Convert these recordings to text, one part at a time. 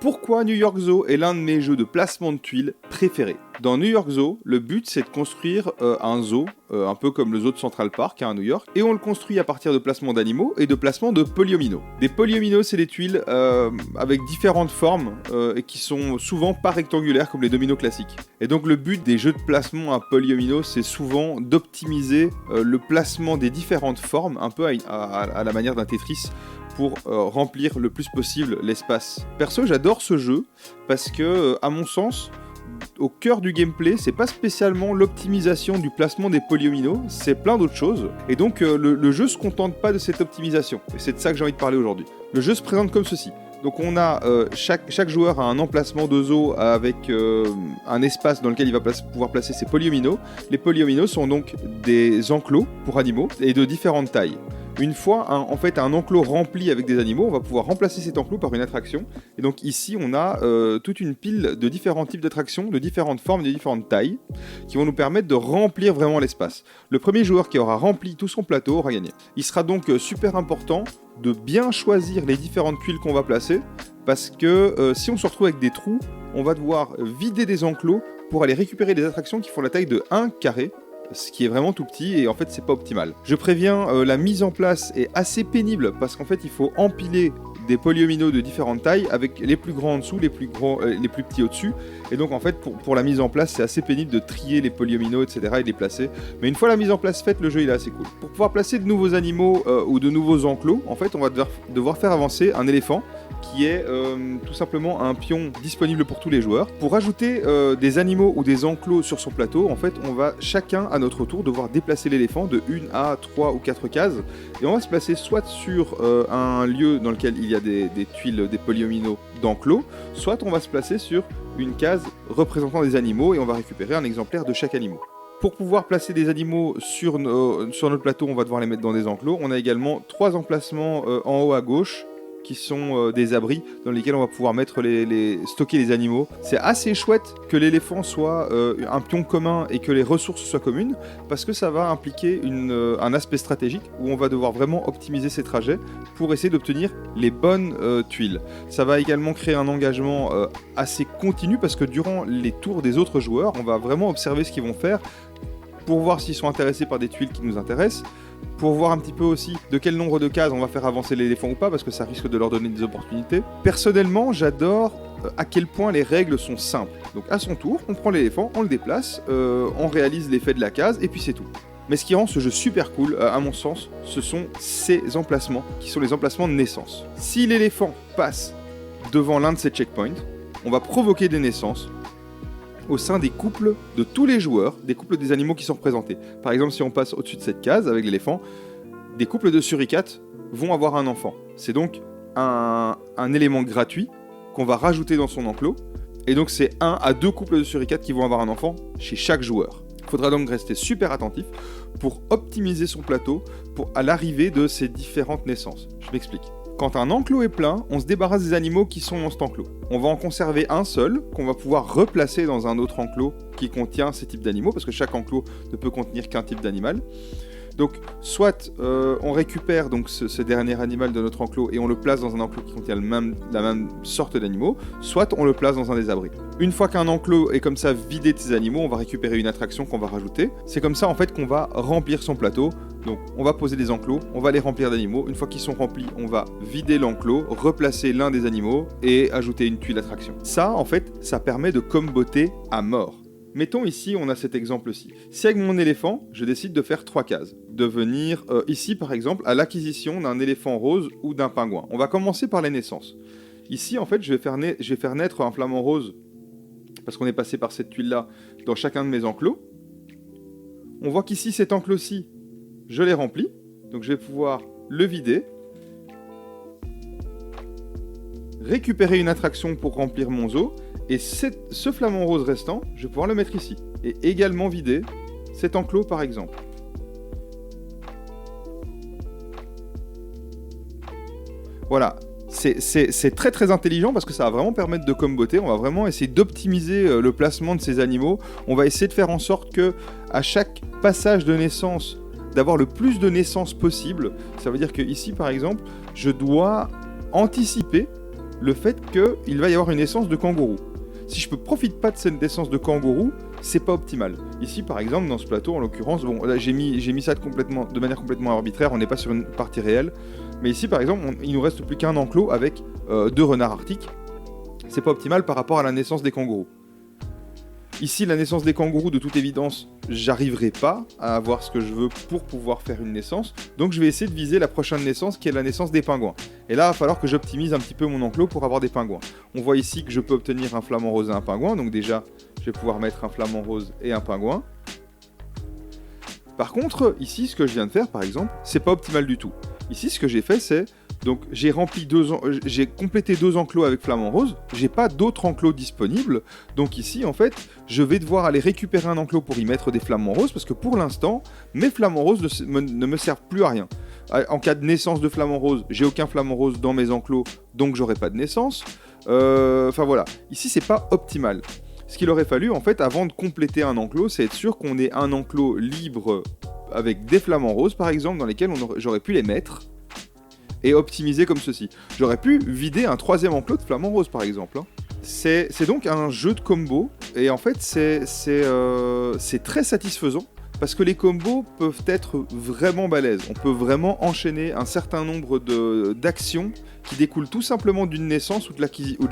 Pourquoi New York Zoo est l'un de mes jeux de placement de tuiles préférés? Dans New York Zoo, le but c'est de construire un zoo, un peu comme le zoo de Central Park à New York, et on le construit à partir de placements d'animaux et de placements de polyomino. Des polyomino, c'est des tuiles avec différentes formes et qui sont souvent pas rectangulaires comme les dominos classiques. Et donc le but des jeux de placement à polyomino, c'est souvent d'optimiser le placement des différentes formes, un peu à la manière d'un Tetris, pour remplir le plus possible l'espace. Perso, j'adore ce jeu parce que, à mon sens, au cœur du gameplay, c'est pas spécialement l'optimisation du placement des polyomino, c'est plein d'autres choses. Et donc le jeu se contente pas de cette optimisation. Et c'est de ça que j'ai envie de parler aujourd'hui. Le jeu se présente comme ceci. Donc on a chaque joueur a un emplacement de zoo avec un espace dans lequel il va pouvoir placer ses polyomino. Les polyomino sont donc des enclos pour animaux et de différentes tailles. Une fois un enclos rempli avec des animaux, on va pouvoir remplacer cet enclos par une attraction. Et donc ici, on a toute une pile de différents types d'attractions, de différentes formes, de différentes tailles, qui vont nous permettre de remplir vraiment l'espace. Le premier joueur qui aura rempli tout son plateau aura gagné. Il sera donc super important de bien choisir les différentes tuiles qu'on va placer, parce que si on se retrouve avec des trous, on va devoir vider des enclos pour aller récupérer des attractions qui font la taille de 1 carré, ce qui est vraiment tout petit et en fait c'est pas optimal. Je préviens, la mise en place est assez pénible parce qu'en fait il faut empiler des polyomino de différentes tailles avec les plus grands en dessous, les plus petits au-dessus, et donc en fait pour la mise en place c'est assez pénible de trier les polyomino etc et de les placer, mais une fois la mise en place faite, le jeu il est assez cool. Pour pouvoir placer de nouveaux animaux ou de nouveaux enclos, en fait on va devoir faire avancer un éléphant qui est tout simplement un pion disponible pour tous les joueurs. Pour ajouter des animaux ou des enclos sur son plateau, en fait, on va chacun à notre tour devoir déplacer l'éléphant de 1 à 3 ou 4 cases, et on va se placer soit sur un lieu dans lequel il y a des tuiles, des polyomino d'enclos, soit on va se placer sur une case représentant des animaux et on va récupérer un exemplaire de chaque animal. Pour pouvoir placer des animaux sur notre plateau, on va devoir les mettre dans des enclos. On a également 3 emplacements en haut à gauche, qui sont des abris dans lesquels on va pouvoir mettre stocker les animaux. C'est assez chouette que l'éléphant soit un pion commun et que les ressources soient communes, parce que ça va impliquer un aspect stratégique où on va devoir vraiment optimiser ses trajets pour essayer d'obtenir les bonnes tuiles. Ça va également créer un engagement assez continu, parce que durant les tours des autres joueurs, on va vraiment observer ce qu'ils vont faire pour voir s'ils sont intéressés par des tuiles qui nous intéressent, pour voir un petit peu aussi de quel nombre de cases on va faire avancer l'éléphant ou pas, parce que ça risque de leur donner des opportunités. Personnellement, j'adore à quel point les règles sont simples. Donc à son tour, on prend l'éléphant, on le déplace, on réalise l'effet de la case, et puis c'est tout. Mais ce qui rend ce jeu super cool, à mon sens, ce sont ces emplacements, qui sont les emplacements de naissance. Si l'éléphant passe devant l'un de ces checkpoints, on va provoquer des naissances au sein des couples de tous les joueurs, des couples des animaux qui sont représentés. Par exemple, si on passe au-dessus de cette case avec l'éléphant, des couples de suricates vont avoir un enfant. C'est donc un élément gratuit qu'on va rajouter dans son enclos, et donc c'est 1 à 2 couples de suricates qui vont avoir un enfant chez chaque joueur. Il faudra donc rester super attentif pour optimiser son plateau à l'arrivée de ces différentes naissances. Je m'explique. Quand un enclos est plein, on se débarrasse des animaux qui sont dans cet enclos. On va en conserver un seul, qu'on va pouvoir replacer dans un autre enclos qui contient ces types d'animaux, parce que chaque enclos ne peut contenir qu'un type d'animal. Donc, soit on récupère donc ce dernier animal de notre enclos et on le place dans un enclos qui contient la même sorte d'animaux, soit on le place dans un des abris. Une fois qu'un enclos est comme ça vidé de ses animaux, on va récupérer une attraction qu'on va rajouter. C'est comme ça en fait qu'on va remplir son plateau. Donc on va poser des enclos, on va les remplir d'animaux. Une fois qu'ils sont remplis, on va vider l'enclos, replacer l'un des animaux et ajouter une tuile d'attraction. Ça en fait, ça permet de comboter à mort. Mettons ici, on a cet exemple-ci. Si avec mon éléphant, je décide de faire 3 cases, de venir ici par exemple à l'acquisition d'un éléphant rose ou d'un pingouin. On va commencer par les naissances. Ici en fait, je vais faire naître un flamant rose, parce qu'on est passé par cette tuile-là dans chacun de mes enclos. On voit qu'ici, cet enclos-ci, je l'ai rempli, donc je vais pouvoir le vider, récupérer une attraction pour remplir mon zoo, et ce flamant rose restant, je vais pouvoir le mettre ici, et également vider cet enclos par exemple. Voilà, c'est très très intelligent parce que ça va vraiment permettre de comboter, on va vraiment essayer d'optimiser le placement de ces animaux, on va essayer de faire en sorte que à chaque passage de naissance, d'avoir le plus de naissances possible. Ça veut dire que ici par exemple, je dois anticiper le fait qu'il va y avoir une naissance de kangourou. Si je ne profite pas de cette naissance de kangourou, c'est pas optimal. Ici, par exemple, dans ce plateau, en l'occurrence, bon, là, j'ai mis ça de manière complètement arbitraire, on n'est pas sur une partie réelle. Mais ici, par exemple, il nous reste plus qu'un enclos avec 2 renards arctiques. C'est pas optimal par rapport à la naissance des kangourous. Ici, la naissance des kangourous, de toute évidence, j'arriverai pas à avoir ce que je veux pour pouvoir faire une naissance. Donc je vais essayer de viser la prochaine naissance qui est la naissance des pingouins. Et là, il va falloir que j'optimise un petit peu mon enclos pour avoir des pingouins. On voit ici que je peux obtenir un flamant rose et un pingouin. Donc déjà, je vais pouvoir mettre un flamant rose et un pingouin. Par contre, ici, ce que je viens de faire, par exemple, c'est pas optimal du tout. Ici, ce que j'ai fait, c'est... Donc j'ai complété 2 enclos avec flamant rose, j'ai pas d'autres enclos disponibles, donc ici en fait je vais devoir aller récupérer un enclos pour y mettre des flamants roses, parce que pour l'instant mes flamants roses ne me servent plus à rien. En cas de naissance de flamant rose, j'ai aucun flamant rose dans mes enclos, donc j'aurai pas de naissance. Enfin voilà, ici c'est pas optimal. Ce qu'il aurait fallu en fait avant de compléter un enclos, c'est être sûr qu'on ait un enclos libre avec des flamants roses par exemple, dans lesquels j'aurais pu les mettre et optimiser comme ceci. J'aurais pu vider un 3e enclos de flamant rose par exemple. C'est donc un jeu de combos, et en fait c'est très satisfaisant, parce que les combos peuvent être vraiment balèzes. On peut vraiment enchaîner un certain nombre d'actions qui découlent tout simplement d'une naissance ou de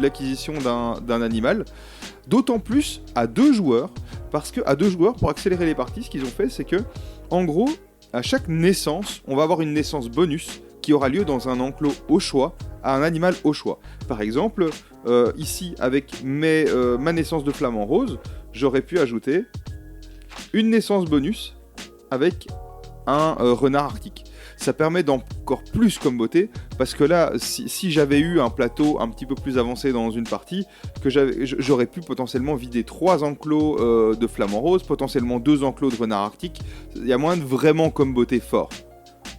l'acquisition d'un animal. D'autant plus à 2 joueurs, parce qu'à 2 joueurs, pour accélérer les parties, ce qu'ils ont fait, c'est que, en gros, à chaque naissance, on va avoir une naissance bonus qui aura lieu dans un enclos au choix, à un animal au choix. Par exemple, ici, avec ma naissance de flamant rose, j'aurais pu ajouter une naissance bonus avec un renard arctique. Ça permet d'encore plus comboter, parce que là, si j'avais eu un plateau un petit peu plus avancé dans une partie, j'aurais pu potentiellement vider 3 enclos de flamant rose, potentiellement 2 enclos de renard arctique. Il y a moyen de vraiment comboter fort.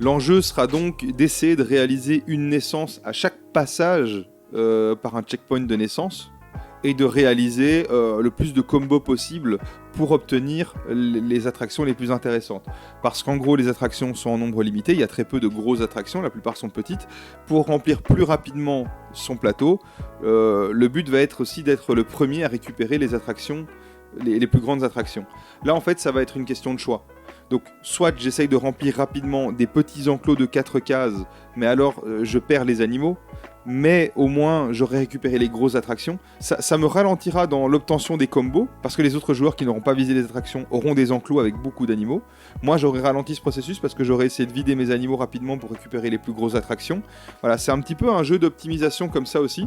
L'enjeu sera donc d'essayer de réaliser une naissance à chaque passage par un checkpoint de naissance, et de réaliser le plus de combos possible pour obtenir les attractions les plus intéressantes. Parce qu'en gros, les attractions sont en nombre limité, il y a très peu de grosses attractions, la plupart sont petites. Pour remplir plus rapidement son plateau, le but va être aussi d'être le premier à récupérer les attractions, les plus grandes attractions. Là, en fait, ça va être une question de choix. Donc, soit j'essaye de remplir rapidement des petits enclos de 4 cases, mais alors je perds les animaux, mais au moins j'aurai récupéré les grosses attractions. Ça me ralentira dans l'obtention des combos, parce que les autres joueurs qui n'auront pas visé les attractions auront des enclos avec beaucoup d'animaux. Moi, j'aurais ralenti ce processus parce que j'aurais essayé de vider mes animaux rapidement pour récupérer les plus grosses attractions. Voilà, c'est un petit peu un jeu d'optimisation comme ça aussi,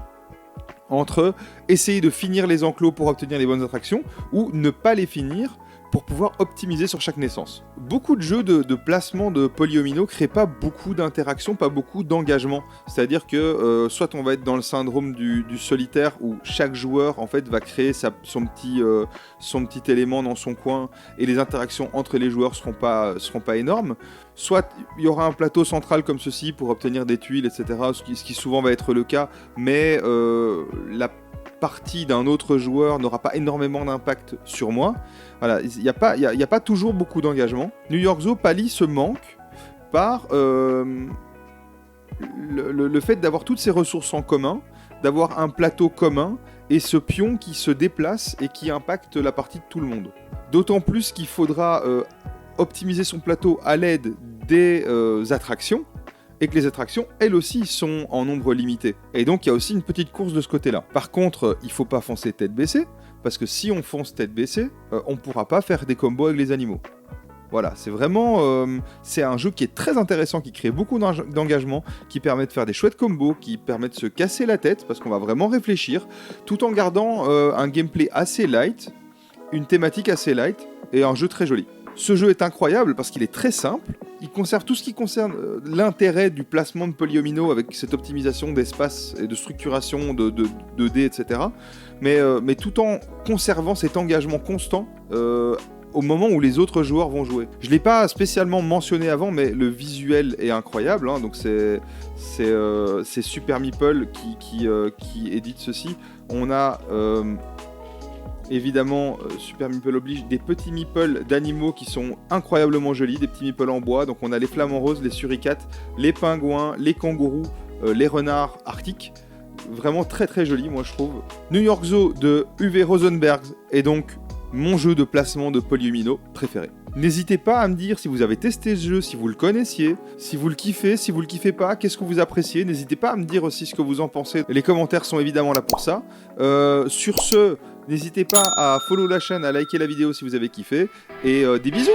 entre essayer de finir les enclos pour obtenir les bonnes attractions, ou ne pas les finir pour pouvoir optimiser sur chaque naissance. Beaucoup de jeux de placement de polyomino créent pas beaucoup d'interactions, pas beaucoup d'engagement. C'est-à-dire que soit on va être dans le syndrome du solitaire, où chaque joueur en fait va créer son petit élément dans son coin, et les interactions entre les joueurs seront pas énormes. Soit il y aura un plateau central comme ceci pour obtenir des tuiles, etc. Ce qui souvent va être le cas, mais la partie d'un autre joueur n'aura pas énormément d'impact sur moi. Voilà, il n'y a pas toujours beaucoup d'engagement. New York Zoo pallie ce manque par le fait d'avoir toutes ces ressources en commun, d'avoir un plateau commun et ce pion qui se déplace et qui impacte la partie de tout le monde. D'autant plus qu'il faudra optimiser son plateau à l'aide des attractions, et que les attractions, elles aussi, sont en nombre limité. Et donc, il y a aussi une petite course de ce côté-là. Par contre, il ne faut pas foncer tête baissée, parce que si on fonce tête baissée, on ne pourra pas faire des combos avec les animaux. Voilà, c'est vraiment... c'est un jeu qui est très intéressant, qui crée beaucoup d'engagement, qui permet de faire des chouettes combos, qui permet de se casser la tête, parce qu'on va vraiment réfléchir, tout en gardant un gameplay assez light, une thématique assez light, et un jeu très joli. Ce jeu est incroyable parce qu'il est très simple, il conserve tout ce qui concerne l'intérêt du placement de polyomino avec cette optimisation d'espace et de structuration de dés, etc. Mais tout en conservant cet engagement constant au moment où les autres joueurs vont jouer. Je ne l'ai pas spécialement mentionné avant, mais le visuel est incroyable, hein, donc c'est Super Meeple qui édite ceci. On a... évidemment, Super Meeple oblige, des petits meeples d'animaux qui sont incroyablement jolis, des petits meeples en bois. Donc on a les flamants roses, les suricates, les pingouins, les kangourous, les renards arctiques. vraiment très très joli, moi je trouve. New York Zoo de Uwe Rosenberg est donc mon jeu de placement de Polyomino préféré. N'hésitez pas à me dire si vous avez testé ce jeu, si vous le connaissiez, si vous le kiffez, si vous le kiffez pas, qu'est-ce que vous appréciez. N'hésitez pas à me dire aussi ce que vous en pensez. Les commentaires sont évidemment là pour ça. Sur ce, n'hésitez pas à follow la chaîne, à liker la vidéo si vous avez kiffé. Et des bisous!